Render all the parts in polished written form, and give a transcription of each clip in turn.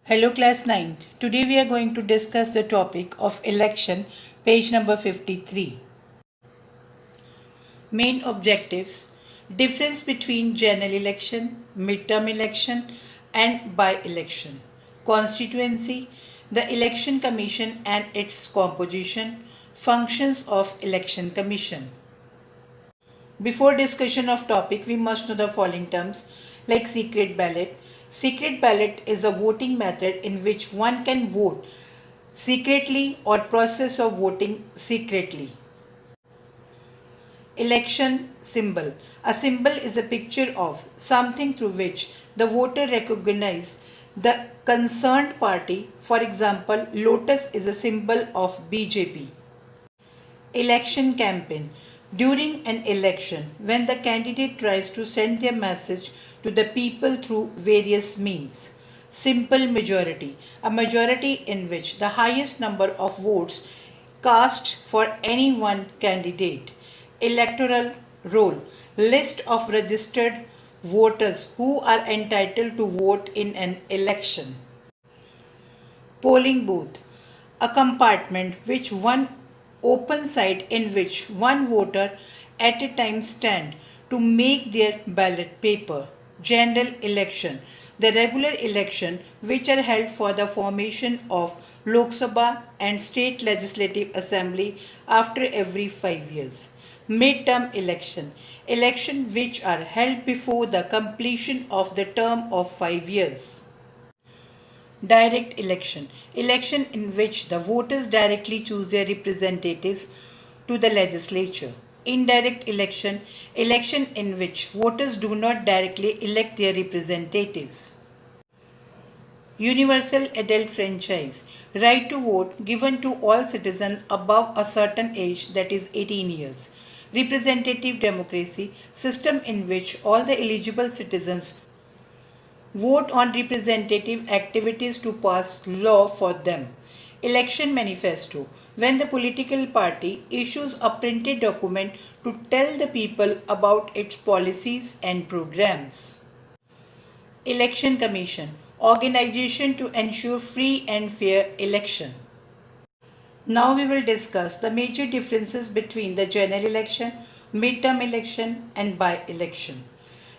Hello class 9th. Today we are going to discuss the topic of election, page number 53. Main objectives: difference between general election, midterm election and by-election. Constituency, the election commission and its composition, functions of election commission. Before discussion of topic, we must know the following terms like secret ballot. Secret ballot is a voting method in which one can vote secretly or process of voting secretly. Election symbol. A symbol is a picture of something through which the voter recognizes the concerned party. For example, lotus is a symbol of BJP. Election campaign. During an election, when the candidate tries to send their message to the people through various means. Simple majority. A majority in which the highest number of votes cast for any one candidate. Electoral roll. List of registered voters who are entitled to vote in an election. Polling booth. A compartment which one open side in which one voter at a time stand to make their ballot paper. General election. The regular election which are held for the formation of Lok Sabha and State Legislative Assembly after every 5 years. Midterm election. Election which are held before the completion of the term of 5 years. Direct election. Election in which the voters directly choose their representatives to the legislature. Indirect election. Election in which voters do not directly elect their representatives. Universal adult franchise. Right to vote given to all citizens above a certain age, that is 18 years. Representative democracy. System in which all the eligible citizens vote on representative activities to pass law for them. Election manifesto. When the political party issues a printed document to tell the people about its policies and programs. Election Commission. Organization to ensure free and fair election. Now we will discuss the major differences between the general election, midterm election and by-election.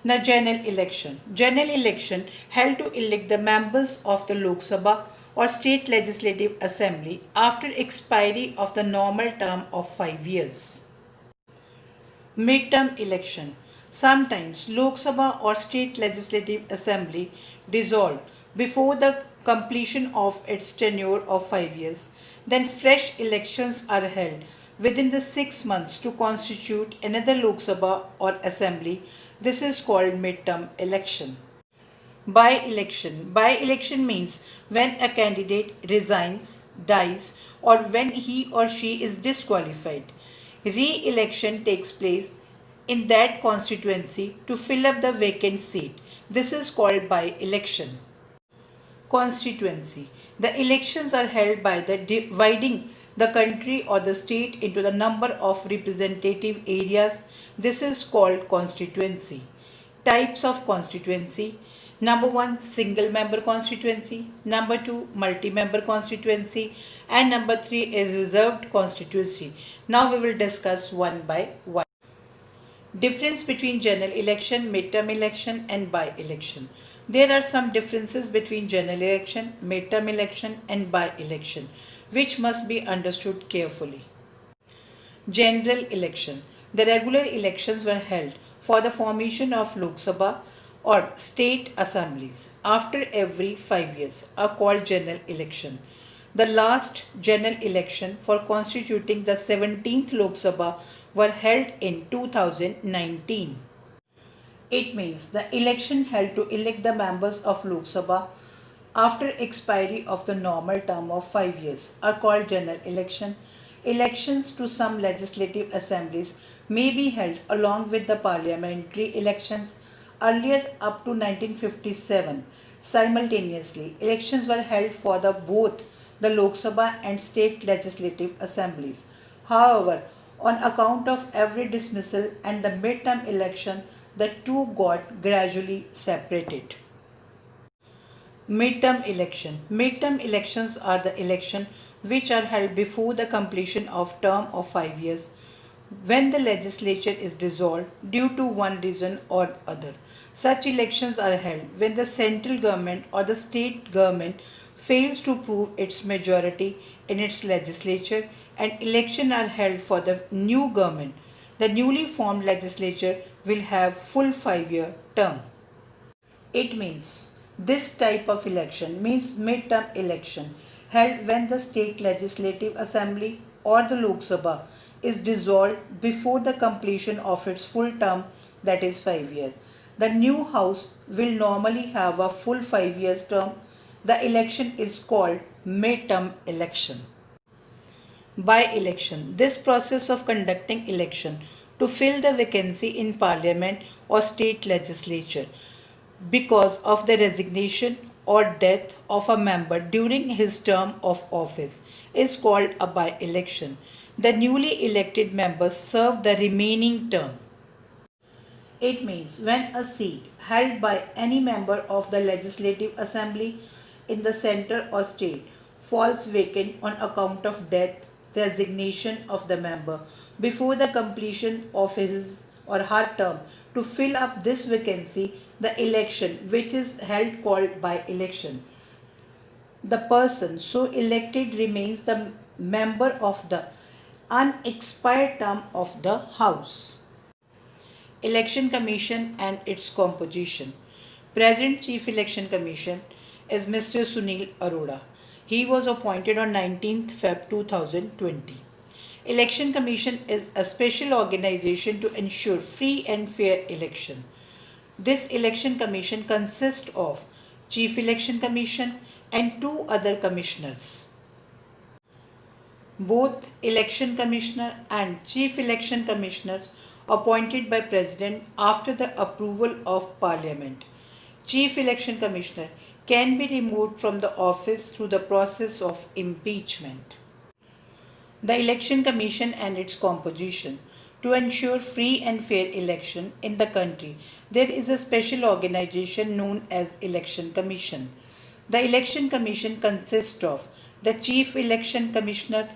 Now general election. General election held to elect the members of the Lok Sabha or State Legislative Assembly after expiry of the normal term of 5 years. Midterm election. Sometimes Lok Sabha or State Legislative Assembly dissolved before the completion of its tenure of 5 years. Then fresh elections are held within the 6 months to constitute another Lok Sabha or Assembly. This is called midterm election. By-election. By-election means when a candidate resigns, dies, or when he or she is disqualified. Re-election takes place in that constituency to fill up the vacant seat. This is called by-election. Constituency. The elections are held by the dividing the country or the state into the number of representative areas. This is called constituency. Types of constituency. Number 1, single member constituency. Number 2, multi-member constituency. And number 3 is reserved constituency. Now we will discuss one by one. Difference between general election, midterm election and by-election. There are some differences between general election, midterm election and by-election which must be understood carefully. General election. The regular elections were held for the formation of Lok Sabha or state assemblies after every 5 years are called general election. The last general election for constituting the 17th Lok Sabha were held in 2019. It means the election held to elect the members of Lok Sabha after expiry of the normal term of 5 years are called general election. Elections to some legislative assemblies may be held along with the parliamentary elections. Earlier, up to 1957, simultaneously, elections were held for both the Lok Sabha and state legislative assemblies. However, on account of every dismissal and the midterm election, the two got gradually separated. Midterm election. Midterm elections are the election which are held before the completion of term of 5 years when the legislature is dissolved due to one reason or other. Such elections are held when the central government or the state government fails to prove its majority in its legislature, and elections are held for the new government. The newly formed legislature will have full 5-year term. It means this type of election means midterm election held when the state legislative assembly or the Lok Sabha is dissolved before the completion of its full term, that is 5 years. The new house will normally have a full 5 years term. The election is called midterm election. By election, this process of conducting election to fill the vacancy in parliament or state legislature because of the resignation or death of a member during his term of office is called a by-election. The newly elected members serve the remaining term. It means when a seat held by any member of the Legislative Assembly in the center or state falls vacant on account of death, resignation of the member before the completion of his or her term, to fill up this vacancy, the election which is held called by election. The person so elected remains the member of the unexpired term of the House. Election Commission and its composition. Present Chief Election Commission is Mr. Sunil Arora. He was appointed on 19th Feb 2020. Election Commission is a special organization to ensure free and fair election. This election commission consists of Chief Election Commission and 2 other commissioners. Both Election Commissioner and Chief Election Commissioners appointed by President after the approval of Parliament. Chief Election Commissioner can be removed from the office through the process of impeachment. The Election Commission and its composition. To ensure free and fair election in the country, there is a special organization known as Election Commission. The Election Commission consists of the Chief Election Commissioner,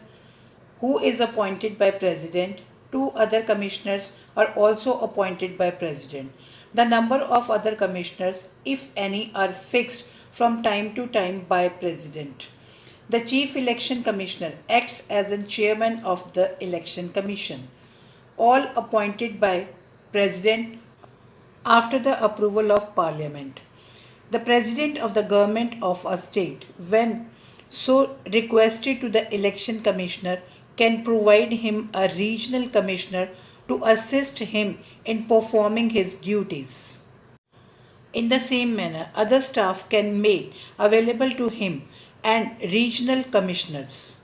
who is appointed by President. 2 other commissioners are also appointed by President. The number of other commissioners, if any, are fixed from time to time by President. The Chief Election Commissioner acts as a chairman of the Election Commission, all appointed by President after the approval of Parliament. The President of the Government of a state, when so requested to the Election Commissioner, can provide him a regional commissioner to assist him in performing his duties. In the same manner, other staff can make available to him and regional commissioners.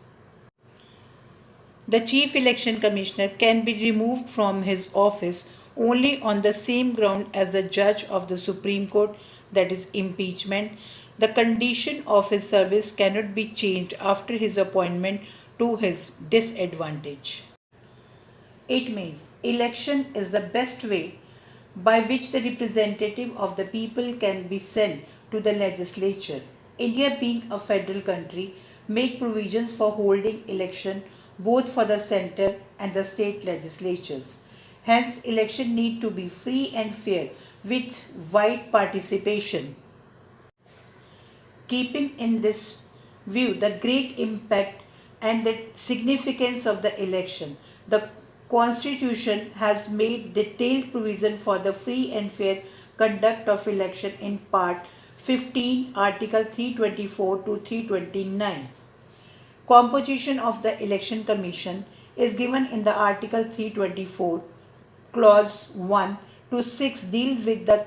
The Chief Election Commissioner can be removed from his office only on the same ground as a judge of the Supreme Court, that is impeachment. The condition of his service cannot be changed after his appointment to his disadvantage. It means election is the best way by which the representative of the people can be sent to the legislature. India, being a federal country, make provisions for holding election both for the center and the state legislatures. Hence, election need to be free and fair with wide participation. Keeping in this view the great impact and the significance of the election, the Constitution has made detailed provision for the free and fair conduct of election in Part 15, Article 324 to 329. Composition of the Election Commission is given in the Article 324, Clause 1 to 6 deal with the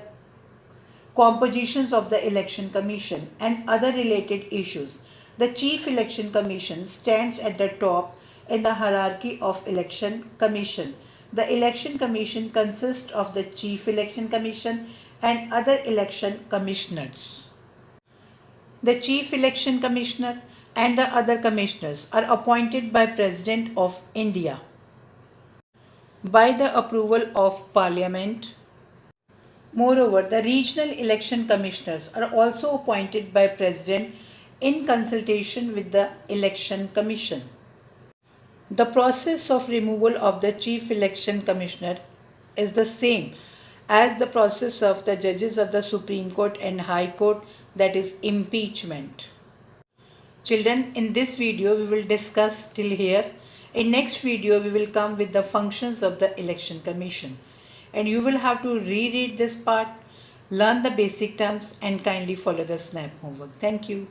compositions of the Election Commission and other related issues. The Chief Election Commission stands at the top in the hierarchy of Election Commission. The Election Commission consists of the Chief Election Commission and other election commissioners. The Chief Election Commissioner and the other commissioners are appointed by President of India by the approval of Parliament Moreover, the regional election commissioners are also appointed by President in consultation with the Election Commission. The process of removal of the Chief Election Commissioner is the same as the process of the judges of the Supreme Court and High Court, that is impeachment. Children, in this video we will discuss till here. In next video we will come with the functions of the Election Commission, and you will have to reread this part, learn the basic terms and kindly follow the SNAP homework. Thank you.